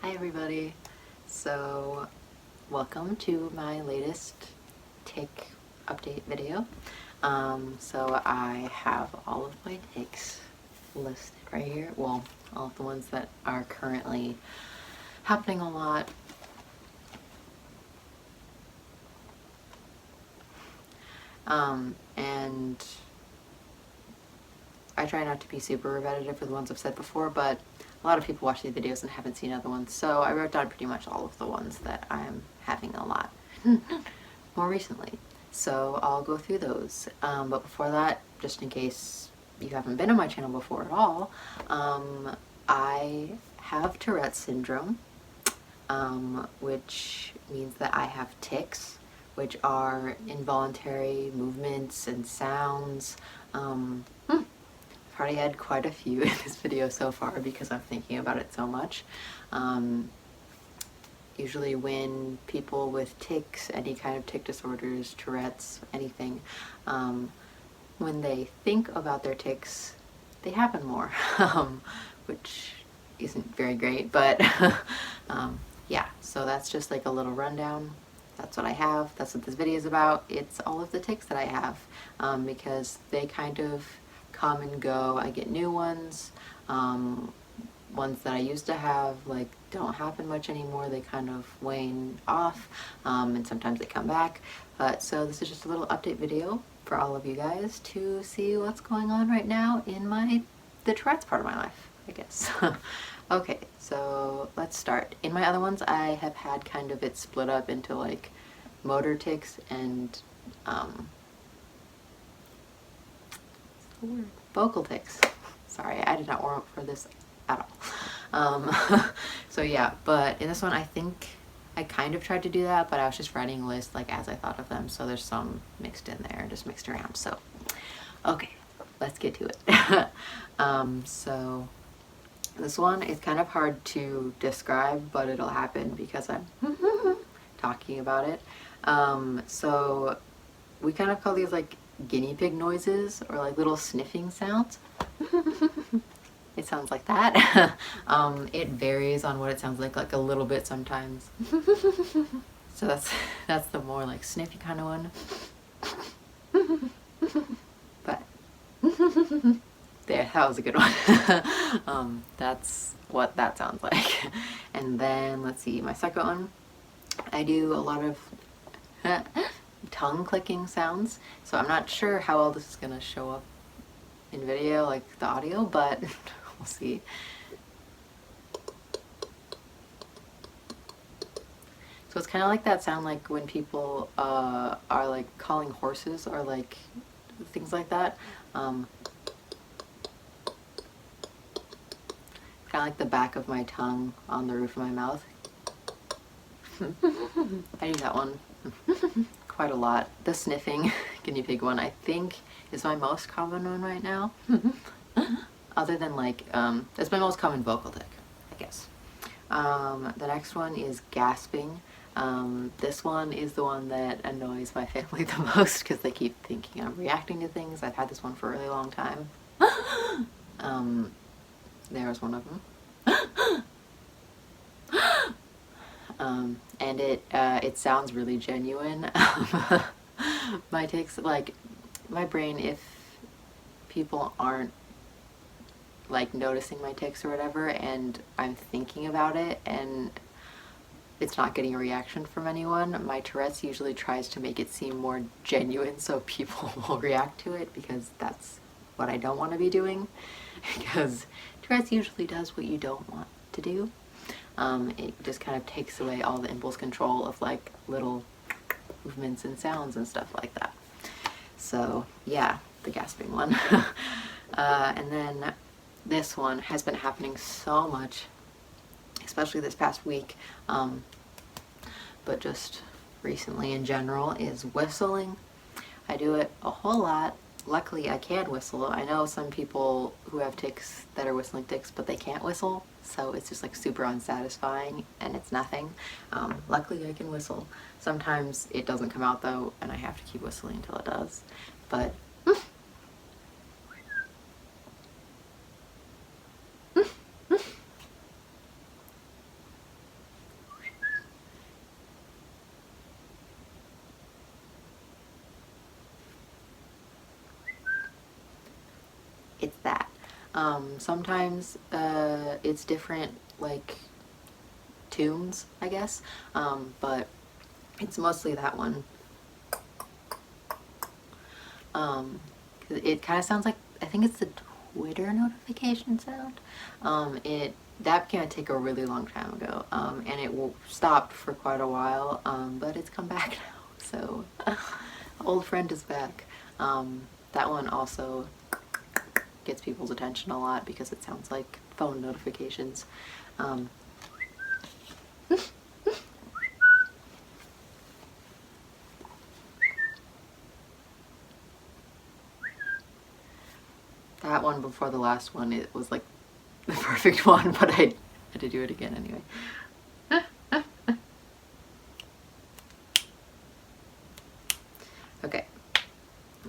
Hi everybody. So welcome to my latest tick update video. So I have all of my ticks listed right here. Well, all of the ones that are currently happening a lot. And I try not to be super repetitive for the ones I've said before, but a lot of people watch these videos and haven't seen other ones, so I wrote down pretty much all of the ones that I'm having a lot more recently. So I'll go through those. But before that, just in case you haven't been on my channel before at all, I have Tourette's syndrome, which means that I have tics, which are involuntary movements and sounds. I've already had quite a few in this video so far because I'm thinking about it so much. Usually when people with tics, any kind of tic disorders, Tourette's, anything, when they think about their tics, they happen more, which isn't very great, but yeah, so that's just like a little rundown. That's what I have. That's what this video is about. It's all of the tics that I have, because they kind of come and go. I get new ones. Ones that I used to have like don't happen much anymore. They kind of wane off, and sometimes they come back. So this is just a little update video for all of you guys to see what's going on right now in the Tourette's part of my life, I guess. Okay, so let's start. In my other ones, I have had kind of it split up into like motor tics and vocal tics. Sorry, I did not warm up for this at all. So yeah, but in this one I think I kind of tried to do that, but I was just writing a list like as I thought of them, so there's some mixed in there, just mixed around. So okay, let's get to it. So this one is kind of hard to describe, but it'll happen because I'm talking about it. So we kind of call these like guinea pig noises, or like little sniffing sounds. It sounds like that. It varies on what it sounds like a little bit sometimes. So that's the more like sniffy kind of one. But there, that was a good one. That's what that sounds like. And then let's see, my second one, I do a lot of tongue clicking sounds. So I'm not sure how well this is gonna show up in video, like the audio, but we'll see. So it's kind of like that sound like when people are like calling horses or like things like that. Kind of like the back of my tongue on the roof of my mouth. I do that one quite a lot. The sniffing guinea pig one, I think, is my most common one right now. Other than like, it's my most common vocal tic, I guess. The next one is gasping. This one is the one that annoys my family the most because they keep thinking I'm reacting to things. I've had this one for a really long time. There's one of them. And it sounds really genuine. My tics, like, my brain, if people aren't like noticing my tics or whatever and I'm thinking about it and it's not getting a reaction from anyone, my Tourette's usually tries to make it seem more genuine so people will react to it, because that's what I don't want to be doing, because Tourette's usually does what you don't want to do. It just kind of takes away all the impulse control of like little movements and sounds and stuff like that. So yeah, the gasping one. And then this one has been happening so much, especially this past week, but just recently in general, is whistling. I do it a whole lot. Luckily I can whistle. I know some people who have tics that are whistling tics, but they can't whistle, so it's just like super unsatisfying and it's nothing. Luckily I can whistle. Sometimes it doesn't come out though, and I have to keep whistling until it does. But Sometimes it's different, like, tunes, I guess, but it's mostly that one. It kind of sounds like, I think it's the Twitter notification sound. That became a tick a really long time ago, and it stopped for quite a while, but it's come back now, so old friend is back. That one also gets people's attention a lot because it sounds like phone notifications. That one before the last one, it was like the perfect one, but I had to do it again anyway. Okay,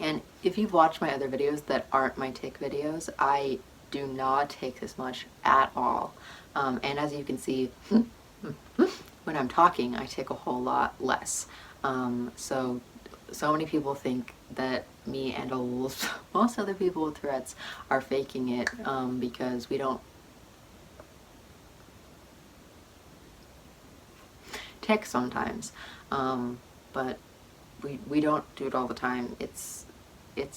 and if you've watched my other videos that aren't my tick videos, I do not tick this much at all. And as you can see, when I'm talking, I tick a whole lot less. So many people think that me and most other people with Tourette's are faking it because we don't tick sometimes, but we don't do it all the time. It's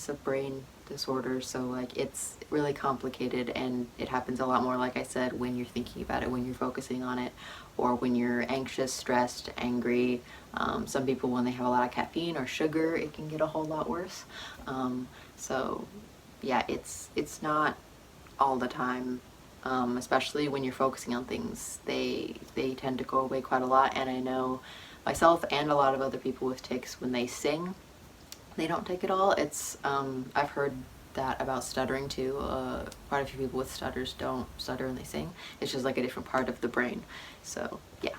a brain disorder, so like it's really complicated, and it happens a lot more, like I said, when you're thinking about it, when you're focusing on it, or when you're anxious, stressed, angry. Some people, when they have a lot of caffeine or sugar, it can get a whole lot worse. So yeah, it's not all the time, especially when you're focusing on things. They tend to go away quite a lot, and I know myself and a lot of other people with tics, when they sing, they don't take it all. It's I've heard that about stuttering too. Quite a few people with stutters don't stutter when they sing. It's just like a different part of the brain. So yeah,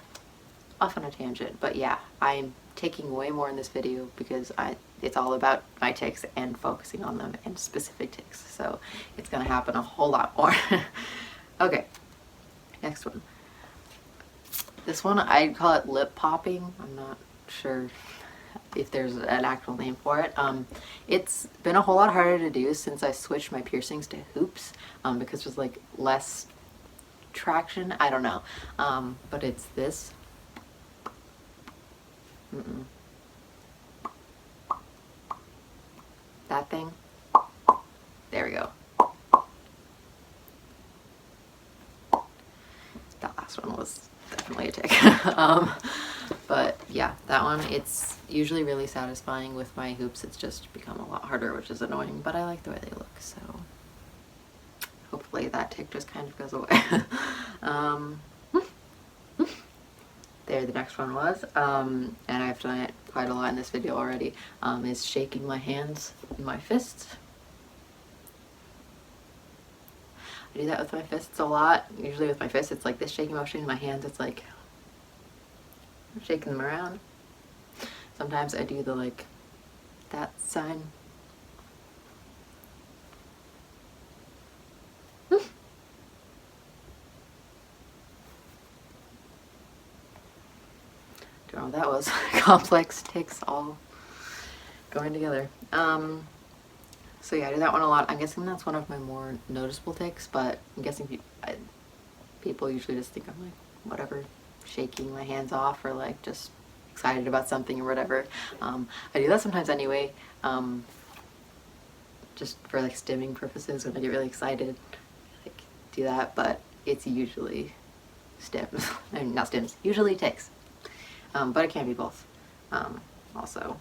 off on a tangent, but yeah, I'm taking way more in this video because it's all about my tics and focusing on them and specific tics. So it's gonna happen a whole lot more. Okay, next one. This one, I'd call it lip popping. I'm not sure if there's an actual name for it. It's been a whole lot harder to do since I switched my piercings to hoops, because there's like less traction. I don't know, but it's this. That thing. There we go. That last one was definitely a tick. But yeah, that one, it's usually really satisfying. With my hoops, it's just become a lot harder, which is annoying, but I like the way they look, so hopefully that tick just kind of goes away. There, the next one was, and I've done it quite a lot in this video already, is shaking my hands in my fists. I do that with my fists a lot. Usually with my fists, it's like this shaking motion. In my hands, it's like I'm shaking them around. Sometimes I do the like that sign. Don't know what that was. Complex tics all going together. So yeah, I do that one a lot. I'm guessing that's one of my more noticeable tics, but I'm guessing people usually just think I'm like, whatever, shaking my hands off or like just excited about something or whatever. I do that sometimes anyway, just for like stimming purposes. When I get really excited, like do that, but it's usually stims. I mean, not stims, usually tics. But it can be both. Also,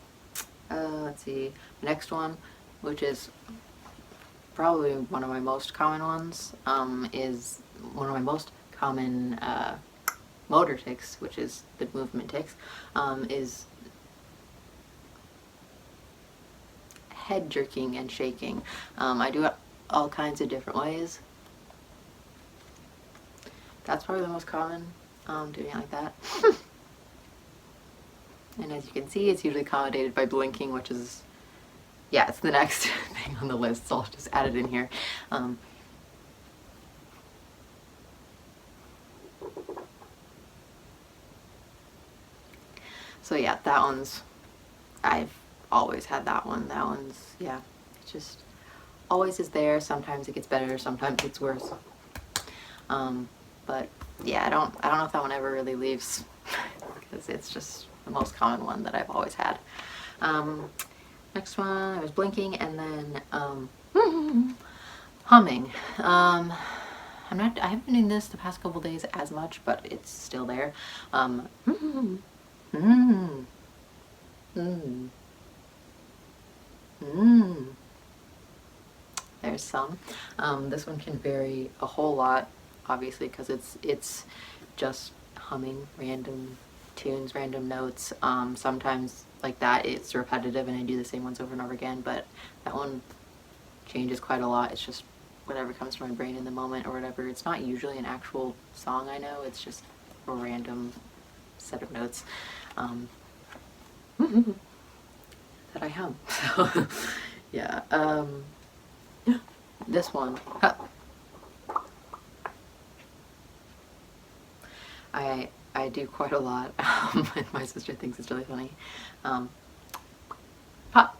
let's see, the next one, which is probably one of my most common ones, is one of my most common motor tics, which is the movement tics, is head jerking and shaking. I do it all kinds of different ways. That's probably the most common, doing it like that. And as you can see, it's usually accommodated by blinking, which is, yeah, it's the next thing on the list, so I'll just add it in here. So yeah, that one's, I've always had that one. That one's, yeah, it's just always is there. Sometimes it gets better, sometimes it's worse. But yeah, I don't know if that one ever really leaves because it's just the most common one that I've always had. Next one, I was blinking, and then humming. I haven't been doing this the past couple days as much, but it's still there. There's some. This one can vary a whole lot, obviously, because it's just humming random tunes, random notes. Sometimes like that it's repetitive and I do the same ones over and over again, but that one changes quite a lot. It's just whatever comes to my brain in the moment or whatever. It's not usually an actual song I know, it's just a random set of notes that I hum. So yeah, this one. I do quite a lot, and my sister thinks it's really funny. Pop.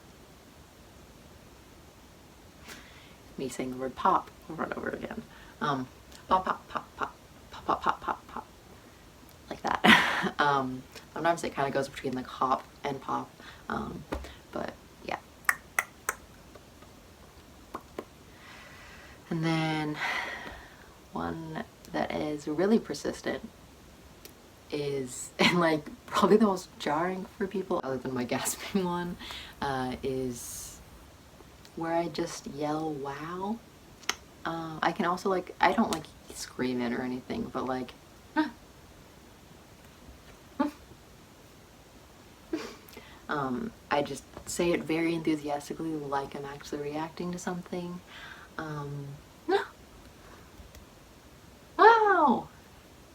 Me saying the word pop over and over again. Pop, pop, pop, pop, pop, pop, pop, pop, pop, like that. Sometimes it kind of goes between like hop and pop, but yeah. And then one that is really persistent is, and like probably the most jarring for people other than my gasping one, is where I just yell wow. I can also like, I don't like scream it or anything, but like I just say it very enthusiastically, like I'm actually reacting to something. Wow!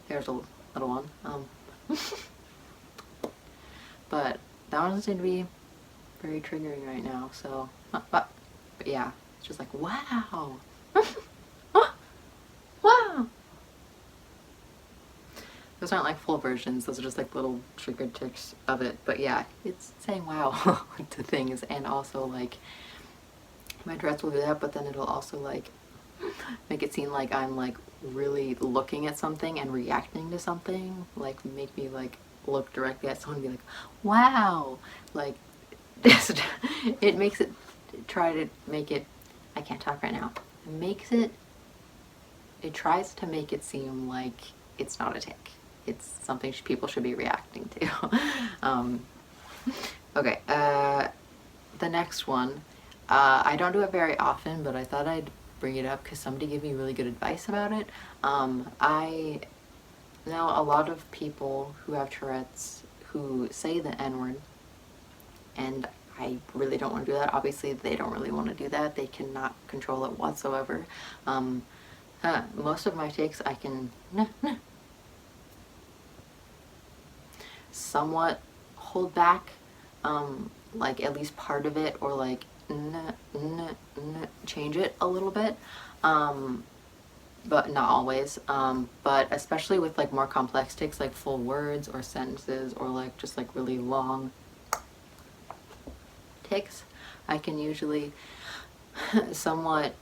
There's a little one. But that one doesn't seem to be very triggering right now, so, but yeah, it's just like, wow! Wow! Those aren't like full versions, those are just like little triggered tics of it, but yeah, it's saying wow to things, and also like, my Tourette's will do that, but then it'll also like make it seem like I'm like really looking at something and reacting to something, like make me like look directly at someone and be like, wow, like just, it makes it, try to make it, I can't talk right now, it makes it, it tries to make it seem like it's not a tic, it's something people should be reacting to. Okay, the next one, I don't do it very often, but I thought I'd bring it up because somebody gave me really good advice about it. I know a lot of people who have Tourette's who say the N-word, and I really don't want to do that. Obviously, they don't really want to do that. They cannot control it whatsoever. Most of my tics I can somewhat hold back, like at least part of it, or like change it a little bit, but not always. But especially with like more complex tics, like full words or sentences, or like just like really long tics, I can usually somewhat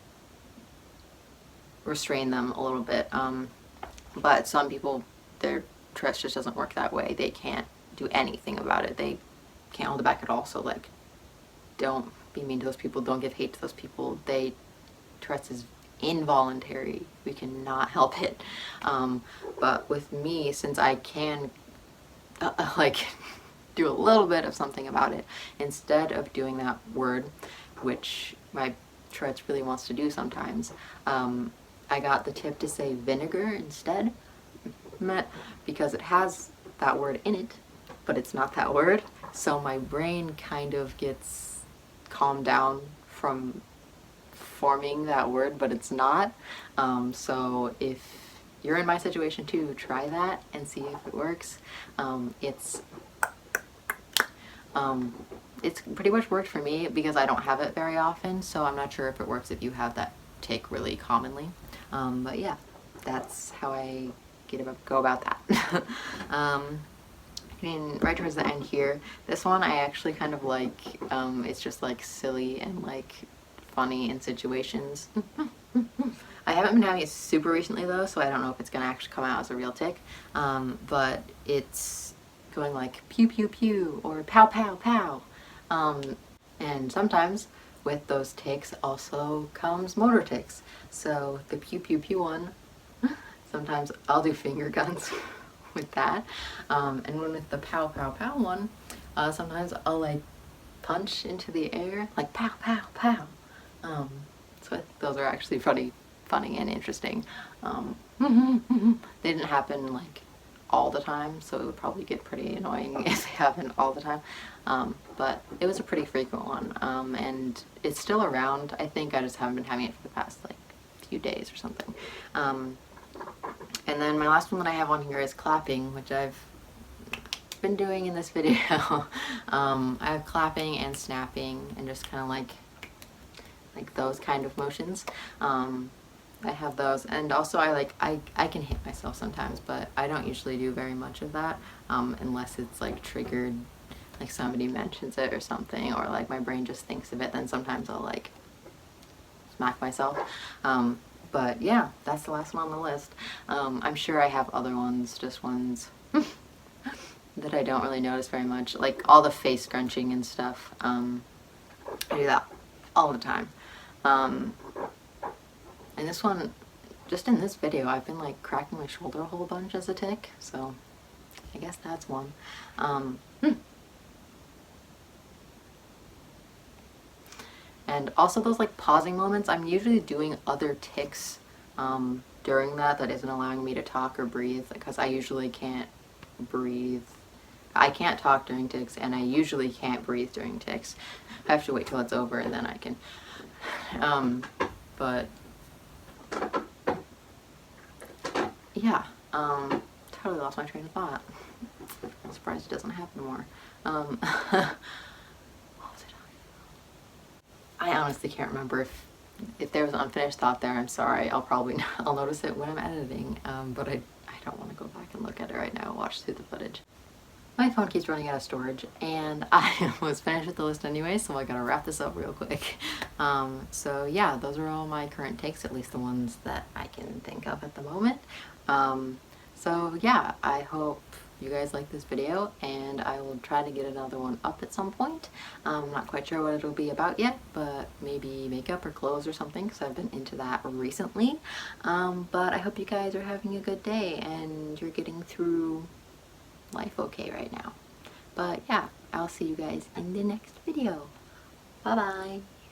restrain them a little bit. But some people, their Tourette's just doesn't work that way. They can't do anything about it. They can't hold it back at all. So like, don't be mean to those people. Don't give hate to those people. Tourette's is involuntary. We cannot help it. But with me, since I can like do a little bit of something about it, instead of doing that word, which my Tourette's really wants to do sometimes, I got the tip to say vinegar instead, because it has that word in it, but it's not that word. So my brain kind of gets calmed down from forming that word, but it's not. So if you're in my situation too, try that and see if it works. It's pretty much worked for me because I don't have it very often, so I'm not sure if it works if you have that tic really commonly. But yeah, that's how I go about that. Right towards the end here, this one I actually kind of like. It's just like silly and like funny in situations. I haven't been having it super recently though, so I don't know if it's gonna actually come out as a real tic, but it's going like pew pew pew or pow pow pow. And sometimes with those tics also comes motor tics. So the pew pew pew one, sometimes I'll do finger guns with that. And when with the pow pow pow one, sometimes I'll like punch into the air, like pow pow pow. So those are actually funny and interesting. They didn't happen like all the time, so it would probably get pretty annoying if they happened all the time. But it was a pretty frequent one, and it's still around. I think I just haven't been having it for the past like few days or something. And then my last one that I have on here is clapping, which I've been doing in this video. I have clapping and snapping and just kind of like those kind of motions. I have those, and also I can hit myself sometimes, but I don't usually do very much of that unless it's like triggered, like somebody mentions it or something, or like my brain just thinks of it. Then sometimes I'll like smack myself. But yeah, that's the last one on the list. I'm sure I have other ones, just ones that I don't really notice very much, like all the face scrunching and stuff. I do that all the time. And this one, just in this video, I've been like cracking my shoulder a whole bunch as a tic, so I guess that's one. And also those like pausing moments, I'm usually doing other tics during that isn't allowing me to talk or breathe, because I usually can't breathe. I can't talk during tics, and I usually can't breathe during tics. I have to wait till it's over and then I can. But yeah, totally lost my train of thought. I'm surprised it doesn't happen more. What was I talking about? I honestly can't remember. If there was an unfinished thought there, I'm sorry. I'll notice it when I'm editing, but I don't want to go back and look at it right now and watch through the footage. My phone keeps running out of storage, and I was finished with the list anyway, so I gotta wrap this up real quick. So yeah, those are all my current takes, at least the ones that I can think of at the moment. So yeah, I hope you guys like this video, and I will try to get another one up at some point. I'm not quite sure what it'll be about yet, but maybe makeup or clothes or something, because I've been into that recently. But I hope you guys are having a good day and you're getting through life okay right now. But yeah, I'll see you guys in the next video. Bye bye.